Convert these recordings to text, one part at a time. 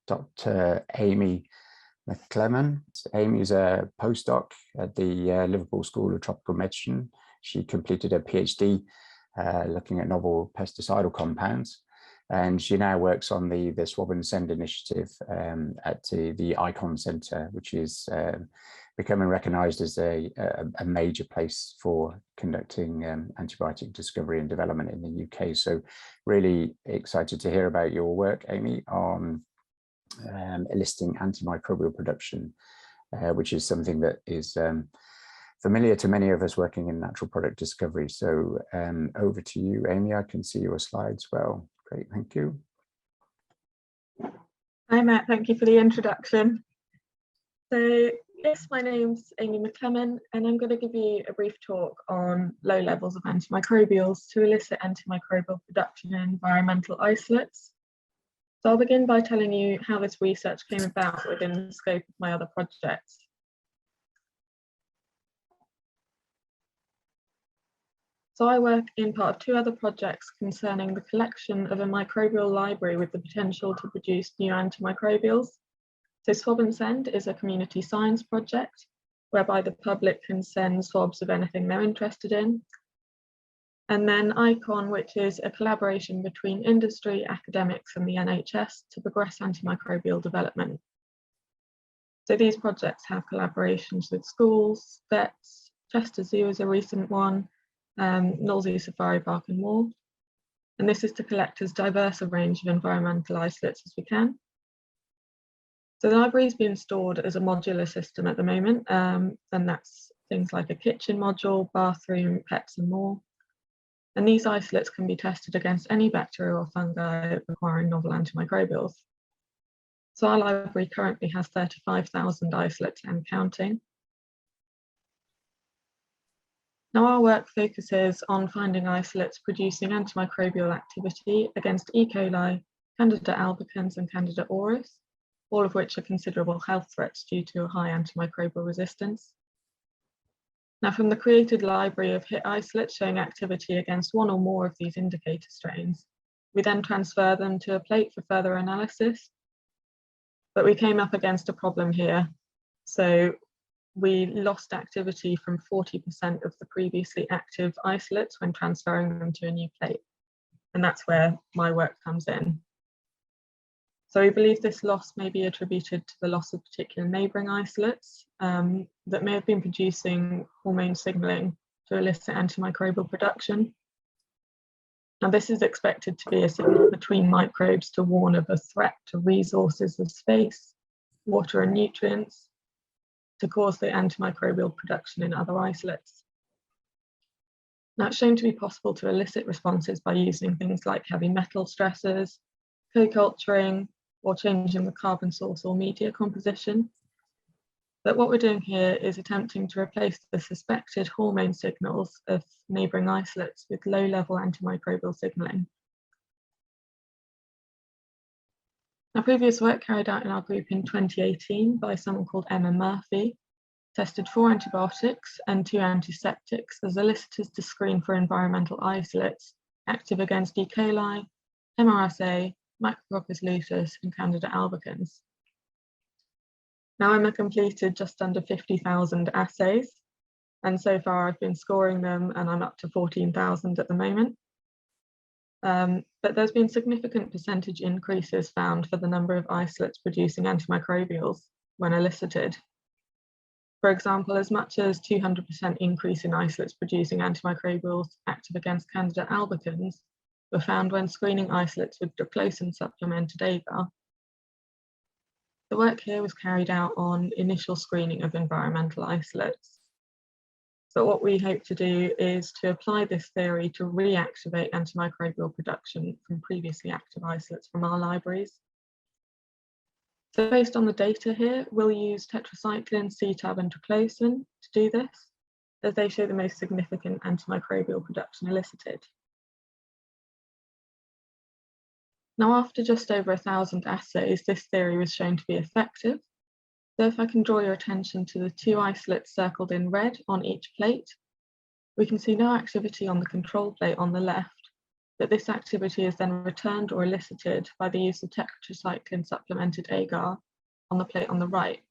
Dr. Amy McLeman. Amy is a postdoc at the Liverpool School of Tropical Medicine. She completed a PhD looking at novel pesticidal compounds, and she now works on the Swab and Send initiative at the iiCON Centre, which is becoming recognised as a major place for conducting antibiotic discovery and development in the UK. So really excited to hear about your work, Amy, on eliciting antimicrobial production, which is something that is familiar to many of us working in natural product discovery. So over to you, Amy. I can see your slides well. Great, thank you. Hi, Matt. Thank you for the introduction. So yes, my name's Amy McLeman, and I'm going to give you a brief talk on low levels of antimicrobials to elicit antimicrobial production in environmental isolates. So I'll begin by telling you how this research came about within the scope of my other projects. So I work in part of two other projects concerning the collection of a microbial library with the potential to produce new antimicrobials. So Swab and Send is a community science project whereby the public can send swabs of anything they're interested in. And then iiCON, which is a collaboration between industry, academics and the NHS to progress antimicrobial development. So these projects have collaborations with schools, vets, Chester Zoo is a recent one, Knowlesy Safari Park and more. And this is to collect as diverse a range of environmental isolates as we can. So the library is being stored as a modular system at the moment, and that's things like a kitchen module, bathroom, pets and more. And these isolates can be tested against any bacteria or fungi requiring novel antimicrobials. So our library currently has 35,000 isolates and counting. Now our work focuses on finding isolates producing antimicrobial activity against E. coli, Candida albicans and Candida auris, all of which are considerable health threats due to a high antimicrobial resistance. Now, from the created library of hit isolates showing activity against one or more of these indicator strains, we then transfer them to a plate for further analysis. But we came up against a problem here. So we lost activity from 40% of the previously active isolates when transferring them to a new plate. And that's where my work comes in. So we believe this loss may be attributed to the loss of particular neighbouring isolates that may have been producing hormone signalling to elicit antimicrobial production. Now this is expected to be a signal between microbes to warn of a threat to resources of space, water and nutrients, to cause the antimicrobial production in other isolates. Now it's shown to be possible to elicit responses by using things like heavy metal stressors, co-culturing, or changing the carbon source or media composition. But what we're doing here is attempting to replace the suspected hormone signals of neighbouring isolates with low-level antimicrobial signalling. Now, previous work carried out in our group in 2018 by someone called Emma Murphy tested 4 antibiotics and 2 antiseptics as elicitors to screen for environmental isolates active against E. coli, MRSA, Micrococcus luteus and Candida albicans. Now Emma completed just under 50,000 assays, and so far I've been scoring them and I'm up to 14,000 at the moment. But there's been significant percentage increases found for the number of isolates producing antimicrobials when elicited. For example, as much as 200% increase in isolates producing antimicrobials active against Candida albicans were found when screening isolates with diclosan supplemented agar. The work here was carried out on initial screening of environmental isolates. But what we hope to do is to apply this theory to reactivate antimicrobial production from previously active isolates from our libraries. So based on the data here, we'll use tetracycline, CTAB and diclosan to do this, as they show the most significant antimicrobial production elicited. Now, after just over 1,000 assays, this theory was shown to be effective. So if I can draw your attention to the 2 isolates circled in red on each plate, we can see no activity on the control plate on the left, but this activity is then returned or elicited by the use of tetracycline supplemented agar on the plate on the right.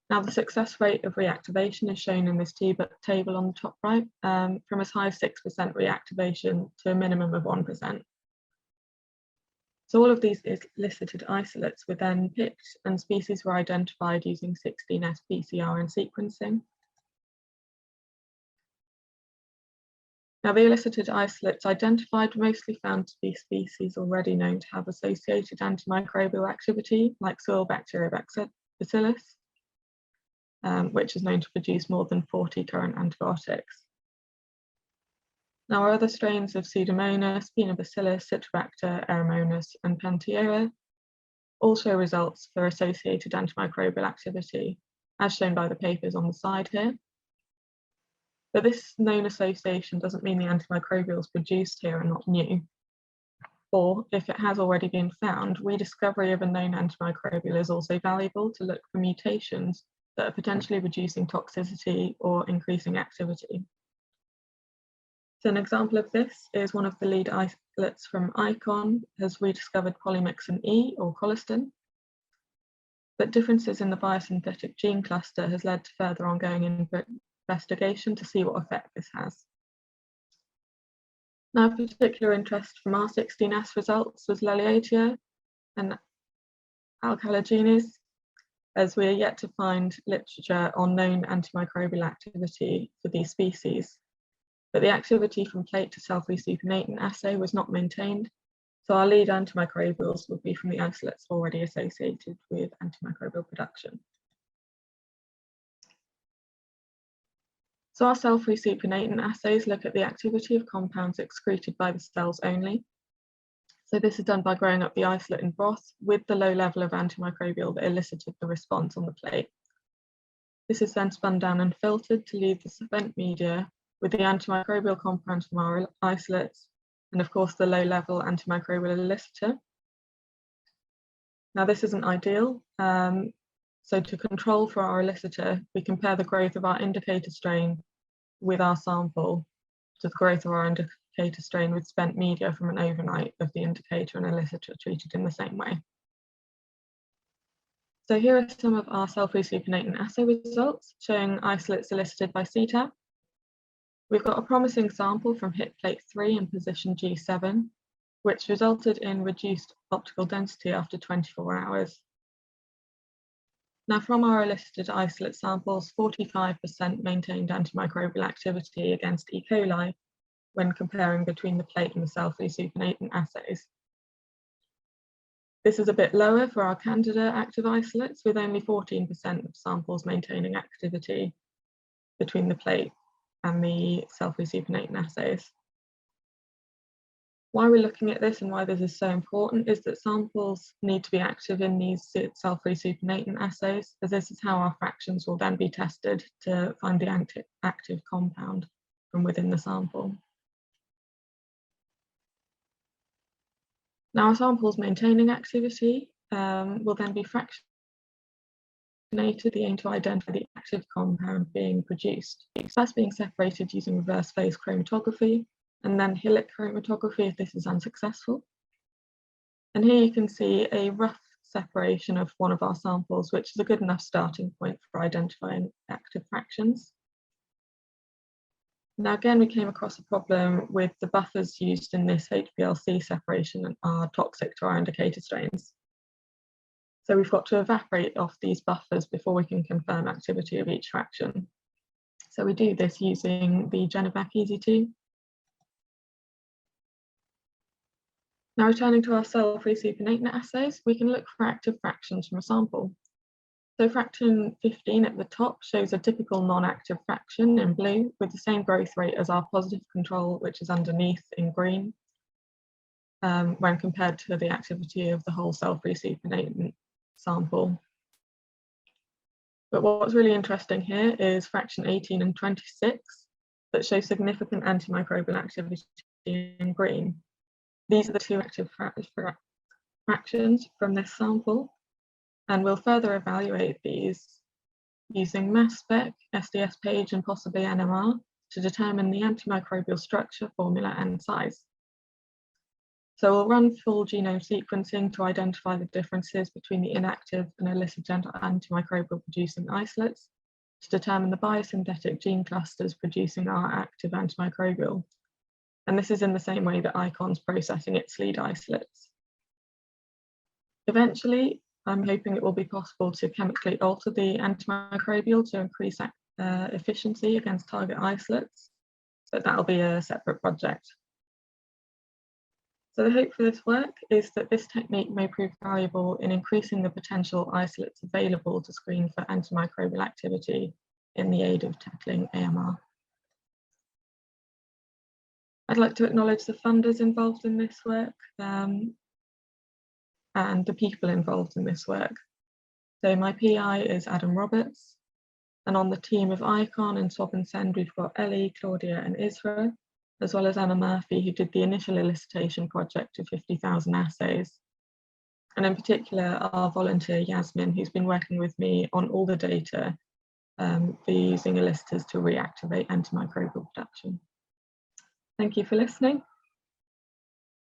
Now, the success rate of reactivation is shown in this table on the top right, from as high as 6% reactivation to a minimum of 1%. So all of these elicited isolates were then picked and species were identified using 16S PCR and sequencing. Now, the elicited isolates identified were mostly found to be species already known to have associated antimicrobial activity, like soil bacteria bacillus, which is known to produce more than 40 current antibiotics. Now, our other strains of Pseudomonas, Spinobacillus, Citrobacter, Aeromonas, and Pentioa all show results for associated antimicrobial activity, as shown by the papers on the side here. But this known association doesn't mean the antimicrobials produced here are not new. Or, if it has already been found, rediscovery of a known antimicrobial is also valuable to look for mutations that are potentially reducing toxicity or increasing activity. So an example of this is one of the lead isolates from iiCON has rediscovered polymyxin E or colistin, but differences in the biosynthetic gene cluster has led to further ongoing investigation to see what effect this has. Now, of particular interest from our 16S results was Leliatia and Alcaligenes, as we are yet to find literature on known antimicrobial activity for these species. But the activity from plate to self-resuppinating assay was not maintained, so our lead antimicrobials would be from the isolates already associated with antimicrobial production. So our self-resuppinating assays look at the activity of compounds excreted by the cells only. So this is done by growing up the isolate in broth with the low level of antimicrobial that elicited the response on the plate. This is then spun down and filtered to leave the spent media with the antimicrobial compounds from our isolates, and of course the low-level antimicrobial elicitor. Now, this isn't ideal, so to control for our elicitor, we compare the growth of our indicator strain with our sample to the growth of our indicator strain with spent media from an overnight of the indicator and elicitor treated in the same way. So here are some of our self-resuppinating assay results showing isolates elicited by CTAB. We've got a promising sample from hit plate 3 in position G7, which resulted in reduced optical density after 24 hours. Now, from our elicited isolate samples, 45% maintained antimicrobial activity against E. coli when comparing between the plate and the self-resuppinating assays. This is a bit lower for our Candida active isolates, with only 14% of samples maintaining activity between the plate and the self-resuppinating assays. Why we're looking at this and why this is so important is that samples need to be active in these self-resuppinating assays, as this is how our fractions will then be tested to find the active compound from within the sample. Now, our samples maintaining activity will then be fractionated, the aim to identify the active compound being produced. First being separated using reverse phase chromatography, and then Hillick chromatography if this is unsuccessful. And here you can see a rough separation of one of our samples, which is a good enough starting point for identifying active fractions. Now, again, we came across a problem with the buffers used in this HPLC separation and are toxic to our indicator strains. So we've got to evaporate off these buffers before we can confirm activity of each fraction. So we do this using the Genovac EZ2. Now, returning to our self-resuppinating assays, we can look for active fractions from a sample. So fraction 15 at the top shows a typical non-active fraction in blue with the same growth rate as our positive control, which is underneath in green, when compared to the activity of the whole self-resuppinating sample. But what's really interesting here is fraction 18 and 26 that show significant antimicrobial activity in green. These are the two active fractions from this sample, and we'll further evaluate these using mass spec, SDS page, and possibly NMR to determine the antimicrobial structure, formula and size. So we'll run full genome sequencing to identify the differences between the inactive and illicit antimicrobial producing isolates, to determine the biosynthetic gene clusters producing our active antimicrobial. And this is in the same way that iiCON's processing its lead isolates. Eventually, I'm hoping it will be possible to chemically alter the antimicrobial to increase efficiency against target isolates, but that'll be a separate project. So the hope for this work is that this technique may prove valuable in increasing the potential isolates available to screen for antimicrobial activity in the aid of tackling AMR. I'd like to acknowledge the funders involved in this work and the people involved in this work. So my PI is Adam Roberts, and on the team of iiCON and Swab and Send, we've got Ellie, Claudia and Isra, as well as Emma Murphy, who did the initial elicitation project of 50,000 assays. And in particular, our volunteer Yasmin, who's been working with me on all the data for using elicitors to reactivate antimicrobial production. Thank you for listening.